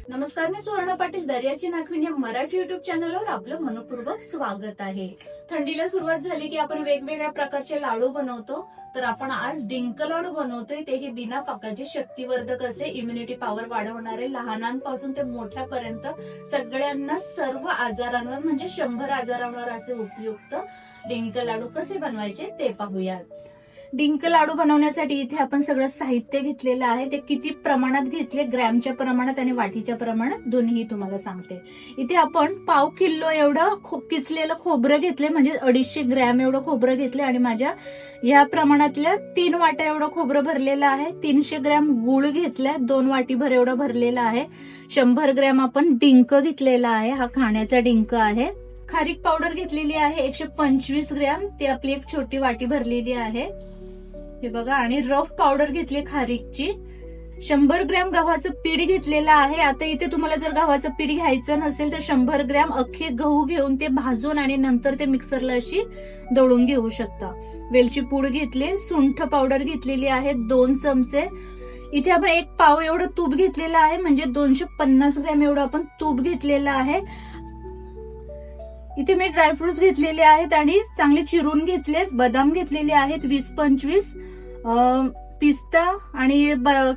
नमस्कार, मी सुवर्णा पाटील. दर्याची नागविणी या मराठी युट्यूब चॅनलवर आपलं मनपूर्वक स्वागत आहे. थंडीला सुरुवात झाली की आपण वेगवेगळ्या प्रकारचे लाडू बनवतो. तर आपण आज डिंक लाडू बनवतोय, तेही बिना पाकाचे, शक्तिवर्धक असे, इम्युनिटी पॉवर वाढवणारे, लहानांपासून ते मोठ्यापर्यंत सगळ्यांना सर्व आजारांवर म्हणजे 100 आजारांवर असे उपयुक्त डिंक लाडू कसे बनवायचे ते पाहूयात. डिंक लाडू बनवण्यासाठी इथे आपण सगळं साहित्य घेतलेलं आहे. ते किती प्रमाणात घेतले, ग्रॅमच्या प्रमाणात आणि वाटीच्या प्रमाणात, दोन्ही तुम्हाला सांगते. इथे आपण पाव किलो एवढं किसलेलं खोबरं घेतले, म्हणजे 250 ग्रॅम एवढं खोबरं घेतले आणि माझ्या या प्रमाणातल्या 3 वाट्या एवढं खोबरं भरलेलं आहे. 300 ग्रॅम गुळ घेतलाय, 2 वाटीभर एवढं भरलेलं आहे. 100 ग्रॅम आपण डिंक घेतलेला आहे, हा खाण्याचा डिंक आहे. खारीक पावडर घेतलेली आहे 125 ग्रॅम, ती आपली एक छोटी वाटी भरलेली आहे, हे बघा. आणि रफ पावडर घेतली खारीकची. 100 ग्रॅम गव्हाचं पीठ घेतलेलं आहे. आता इथे तुम्हाला जर गव्हाचं पीठ घ्यायचं नसेल तर 100 ग्रॅम अख्खे गहू घेऊन ते भाजून आणि नंतर ते मिक्सरला अशी दळून घेऊ शकता. वेलची पूड घेतली, सुंठ पावडर घेतलेली आहे 2 चमचे. इथे आपण 1 पाव एवढं तूप घेतलेलं आहे, म्हणजे 250 ग्रॅम एवढं आपण तूप घेतलेलं आहे. इथे मी ड्रायफ्रुट्स घेतलेले आहेत आणि चांगले चिरून घेतलेत. बदाम घेतलेले आहेत 20-25, पिस्ता आणि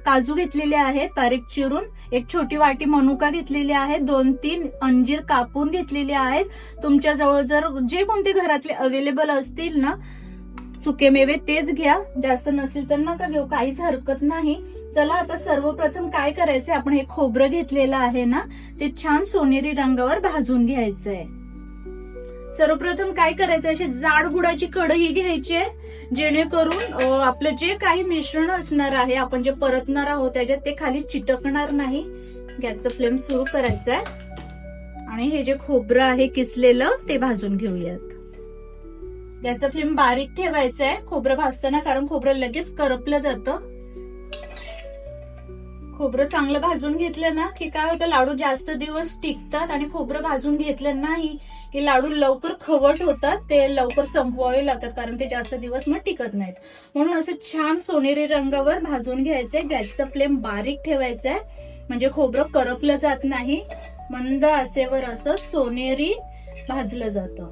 काजू घेतलेले आहेत बारीक चिरून. एक छोटी वाटी मनुका घेतलेली आहे. 2-3 अंजीर कापून घेतलेले आहेत. तुमच्या जवळ जर जे कोणते घरातले अवेलेबल असतील ना सुके मेवे तेच घ्या, जास्त नसेल तर नका घेऊ, काहीच हरकत नाही. चला आता सर्वप्रथम काय करायचंय, आपण हे खोबरं घेतलेलं आहे ना ते छान सोनेरी रंगावर भाजून घ्यायचंय. सर्वप्रथम काय करायचं, अशी जाड गुळाची कढई घ्यायची आहे, जेणेकरून आपलं जे काही मिश्रण असणार आहे, आपण जे परतणार आहोत त्याच्यात ते खाली चिटकणार नाही. गॅसचा फ्लेम सुरू करायचा आहे आणि हे जे खोबरं आहे किसलेलं ते भाजून घेऊयात. गॅसचा फ्लेम बारीक ठेवायचा आहे खोबरं भाजताना, कारण खोबरं लगेच करपलं जातं. खोबरं चांगलं भाजून घेतलं ना की काय होतं, लाडू जास्त दिवस टिकतात. आणि खोबरं भाजून घेतलं नाही की लाडू लवकर खवट होतात, ते लवकर संपवावे लागतात, कारण ते जास्त दिवस मग टिकत नाहीत. म्हणून असं छान सोनेरी रंगावर भाजून घ्यायचंय. गॅसचा फ्लेम बारीक ठेवायचा आहे, म्हणजे खोबरं करपलं जात नाही. मंद आचेवर असं सोनेरी भाजलं जातं,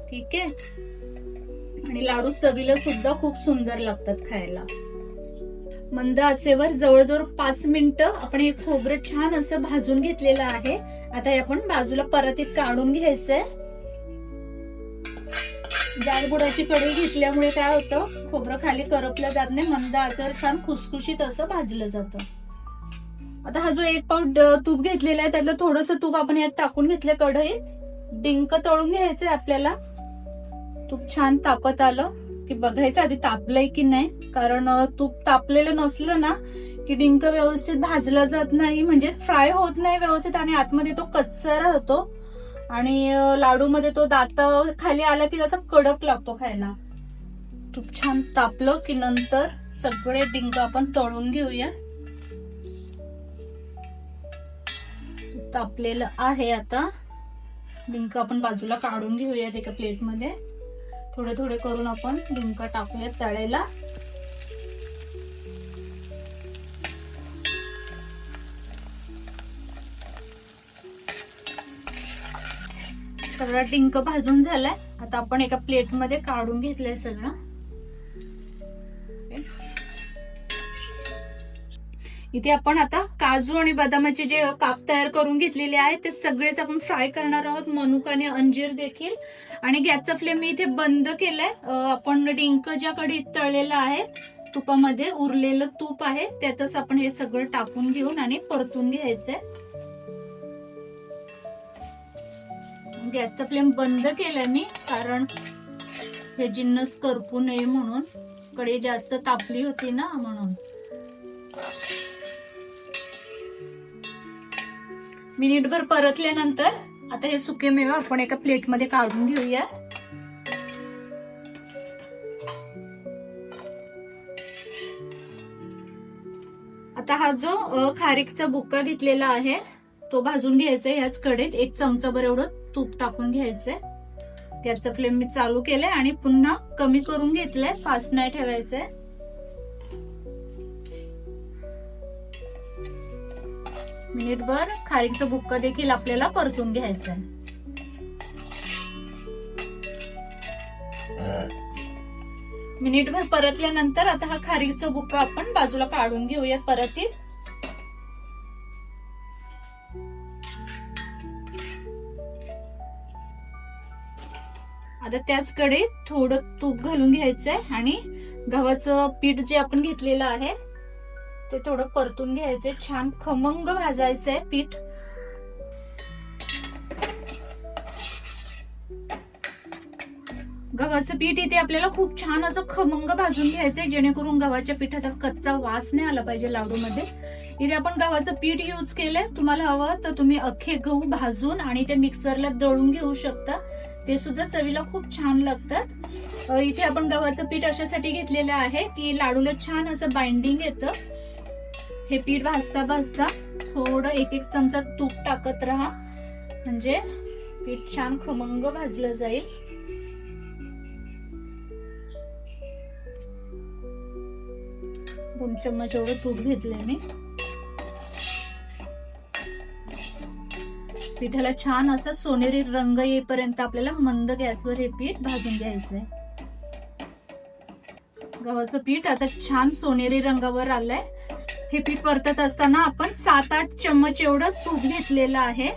ठीक आहे. आणि लाडू चवीला सुद्धा खूप सुंदर लागतात खायला. मंद आचेवर जवळजवळ 5 मिनिटं आपण हे खोबरं छान असं भाजून घेतलेलं आहे. आता हे आपण बाजूला परातीत काढून घ्यायचंय. जाड गुळाची कढई घेतल्यामुळे काय होतं, खोबरं खाली करपलं जात नाही, मंद आचेवर छान खुसखुशीत असं भाजलं जातं. आता हा जो 1 पाव तूप घेतलेला आहे त्यातलं थोडंसं तूप आपण यात टाकून घेतलं कढईत. डिंक तळून घ्यायचंय आपल्याला. तूप छान तापत आलं की बघायचं आधी तापलंय की नाही, कारण तूप तापलेलं नसलं ना की डिंक व्यवस्थित भाजला जात नाही, म्हणजे फ्राय होत नाही व्यवस्थित आणि आतमध्ये तो कच्चा राहतो आणि लाडू मध्ये तो दात खाली आला की जसा कडक लागतो खायला. तूप छान तापलं की नंतर सगळे डिंक आपण तळून घेऊया. तापलेलं आहे. आता डिंक आपण बाजूला काढून घेऊयात एका प्लेटमध्ये. थोडे थोडे करून आपण डिंक टाकूयात तळायला. सगळा डिंक भाजून झालाय. आता आपण एका प्लेटमध्ये काढून घेतलंय सगळं. इथे आपण आता काजू आणि बदामाचे जे काप तयार करून घेतलेले आहेत ते सगळेच आपण फ्राय करणार आहोत, मनुका आणि अंजीर देखील. आणि गॅसचा फ्लेम मी इथे बंद केलाय. आपण डिंक ज्या कढईत तळलेला आहे तुपामध्ये उरलेलं तूप आहे त्यातच आपण हे सगळं टाकून घेऊन आणि परतून घ्यायचंय. गॅसचा फ्लेम बंद केलाय मी, कारण हे जिन्नस करपू नये म्हणून. कढई जास्त तापली होती ना म्हणून. मिनिटभर परतल्यानंतर आता हे सुके मेवे आपण एका प्लेटमध्ये काढून घेऊया. आता हा जो खारीकचा बुक्का घेतलेला आहे तो भाजून घ्यायचा. ह्याच कढईत 1 चमचाभर एवढं तूप टाकून घ्यायचंय. गॅसचा फ्लेम मी चालू केलाय आणि पुन्हा कमी करून घेतलाय, फास्ट नाही ठेवायचंय. मिनिटभर खारीकचा बुक्का देखील आपल्याला परतून घ्यायचा आहे. मिनिटभर परतल्यानंतर आता हा खारीकचा बुक्का आपण बाजूला काढून घेऊयात परतीत. आता त्याच कढईत थोडं तूप घालून घ्यायचंय आणि गव्हाचं पीठ जे आपण घेतलेलं आहे ते थोडं परतून घ्यायचंय. छान खमंग भाजायचंय पीठ. गव्हाचं पीठ इथे आपल्याला खूप छान असं खमंग भाजून घ्यायचंय, जेणेकरून गव्हाच्या पिठाचा कच्चा वास नाही आला पाहिजे लाडूमध्ये. इथे आपण गव्हाचं पीठ यूज केलंय. तुम्हाला हवं तर तुम्ही अख्खे गहू भाजून आणि ते मिक्सरला दळून घेऊ शकता, ते सुद्धा चवीला खूप छान लागतात. इथे आपण गव्हाचं पीठ अशासाठी घेतलेलं आहे की लाडूला छान असं बाइंडिंग येतं. हे पीठ भाजता भाजता थोडं एक एक चमचा तूप टाकत राहा, म्हणजे पीठ छान खमंग भाजलं जाईल. दोन चम्मच एवढं तूप घेतलंय मी. पिठाला छान असा सोनेरी रंग येईपर्यंत आपल्याला मंद गॅसवर हे पीठ भाजून घ्यायचंय. गव्हाचं पीठ आता छान सोनेरी रंगावर आलंय. हे पीठ परतत असताना आपण 7-8 चम्मच एवढं तूप घेतलेलं आहे.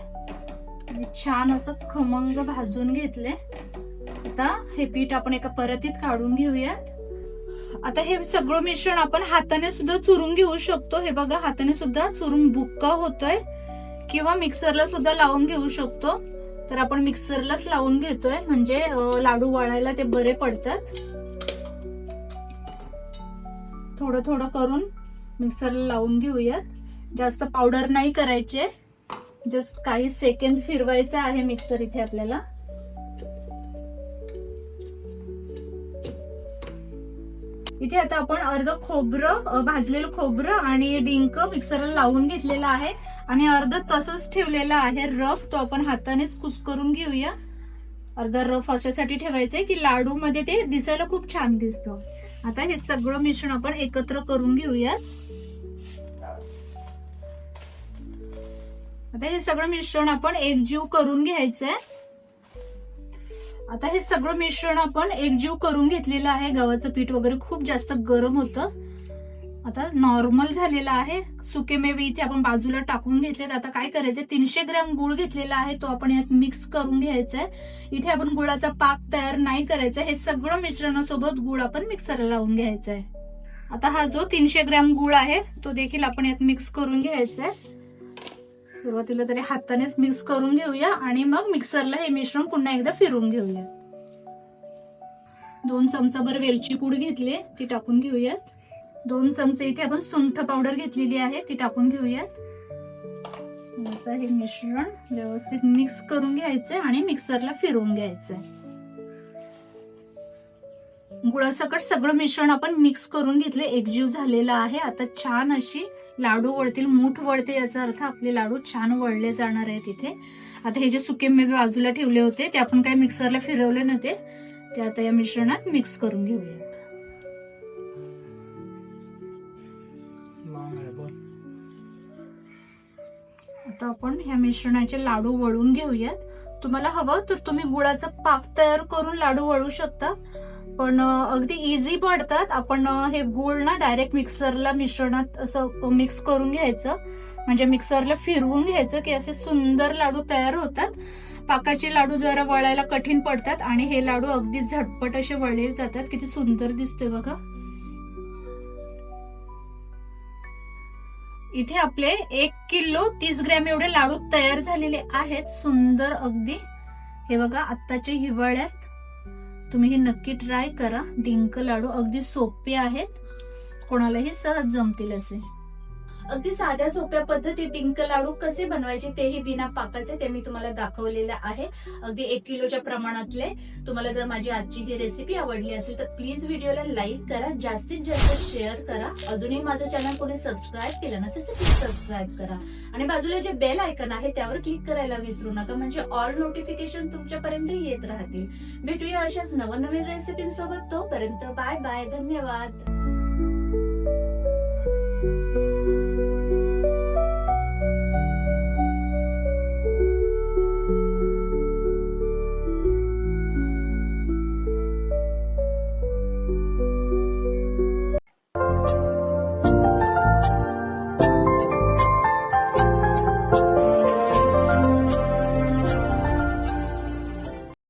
छान असं खमंग भाजून घेतले. आता हे पीठ आपण एका परतीत काढून घेऊयात. आता हे सगळं मिश्रण आपण हाताने सुद्धा चुरून घेऊ शकतो. हे बघा, हाताने सुद्धा चुरून बुक्का होतोय, किंवा मिक्सरला सुद्धा लावून घेऊ शकतो. तर आपण मिक्सरलाच लावून घेतोय, म्हणजे लाडू वळायला ते बरे पडतात. थोडं थोडं करून मिक्सरला लावून घेऊयात. जास्त पावडर नाही करायचे, जस्ट काही सेकंद फिरवायचं आहे मिक्सर इथे आपल्याला. इथे आता आपण अर्ध खोबरं, भाजलेलं खोबरं आणि डिंक मिक्सरला लावून घेतलेलं आहे आणि अर्ध तसंच ठेवलेलं आहे रफ, तो आपण हातानेच कुस्करून घेऊया. अर्धा रफ अशासाठी ठेवायचंय की लाडू मध्ये ते दिसायला खूप छान दिसतं. आता हे सगळं मिश्रण आपण एकत्र करून घेऊया. आता हे सगळं मिश्रण आपण एकजीव करून घ्यायचंय. आता हे सगळं मिश्रण आपण एकजीव करून घेतलेलं आहे. गव्हाचं पीठ वगैरे खूप जास्त गरम होतं, आता नॉर्मल झालेलं आहे. सुके मेवे इथे आपण बाजूला टाकून घेतलेत. आता काय करायचंय, 300 ग्रॅम गुळ घेतलेला आहे, तो आपण यात मिक्स करून घ्यायचा आहे. इथे आपण गुळाचा पाक तयार नाही करायचा. हे सगळं मिश्रणासोबत गुळ आपण मिक्सरला लावून घ्यायचा आहे. आता हा जो 300 ग्रॅम गुळ आहे तो देखील आपण यात मिक्स करून घ्यायचा आहे. सुरुवातीला तरी हातानेच मिक्स करून घेऊया आणि मग मिक्सरला हे मिश्रण पुन्हा एकदा फिरवून घेऊया. 2 चमचाभर वेलची पूड घेतली, ती टाकून घेऊयात. 2 चमचे इथे आपण सुंठ पावडर घेतलेली आहे, ती टाकून घेऊयात. आता हे मिश्रण व्यवस्थित मिक्स करून घ्यायचंय आणि मिक्सरला फिरवून घ्यायचंय. गुळासकट सगळं मिश्रण आपण मिक्स करून घेतले, एकजीव झालेला आहे. आता छान अशी लाडू वळतील, मूठ वळते, याचा अर्थ आपले लाडू छान वळले जाणार आहेत इथे. आता हे जे सुके मेवे बाजूला ठेवले होते ते आपण काही मिक्सरला फिरवले नव्हते, ते आता या मिश्रणात मिक्स करून घेऊयात. आता आपण ह्या मिश्रणाचे लाडू वळून घेऊयात. तुम्हाला हवं तर तुम्ही गुळाचा पाक तयार करून लाडू वळू शकता, पण अगदी इझी पडतात. आपण हे गुळ ना डायरेक्ट मिक्सरला मिश्रणात असं मिक्स करून घ्यायचं, म्हणजे मिक्सरला फिरवून घ्यायचं की असे सुंदर लाडू तयार होतात. पाकाचे लाडू जरा वळायला कठीण पडतात आणि हे लाडू अगदी झटपट असे वळले जातात. किती सुंदर दिसतोय बघा. इथे आपले 1 किलो 30 ग्रॅम एवढे लाडू तयार झालेले आहेत, सुंदर अगदी. हे बघा, आत्ताच्या हिवाळ्यात तुम्ही हे नक्की ट्राय करा. डिंक लाडू अगदी सोपे आहेत, कोणालाही सहज जमतील असे. अगदी साध्या सोप्या पद्धतीत डिंक लाडू कसे बनवायचे तेही बिना पाकाचे ते मी तुम्हाला दाखवलेलं आहे. अगदी 1 किलोच्या प्रमाणातले. तुम्हाला जर माझी आजची ही रेसिपी आवडली असेल तर प्लीज व्हिडिओला लाईक करा, जास्तीत जास्त शेअर करा. अजूनही माझं चॅनल कोणी सबस्क्राईब केलं नसेल तर प्लीज सबस्क्राईब करा आणि बाजूला जे बेल आयकन आहे त्यावर क्लिक करायला विसरू नका, म्हणजे ऑल नोटिफिकेशन तुमच्यापर्यंत येत राहतील. भेटूया अशाच नवनवीन रेसिपींसोबत. तोपर्यंत बाय बाय, धन्यवाद.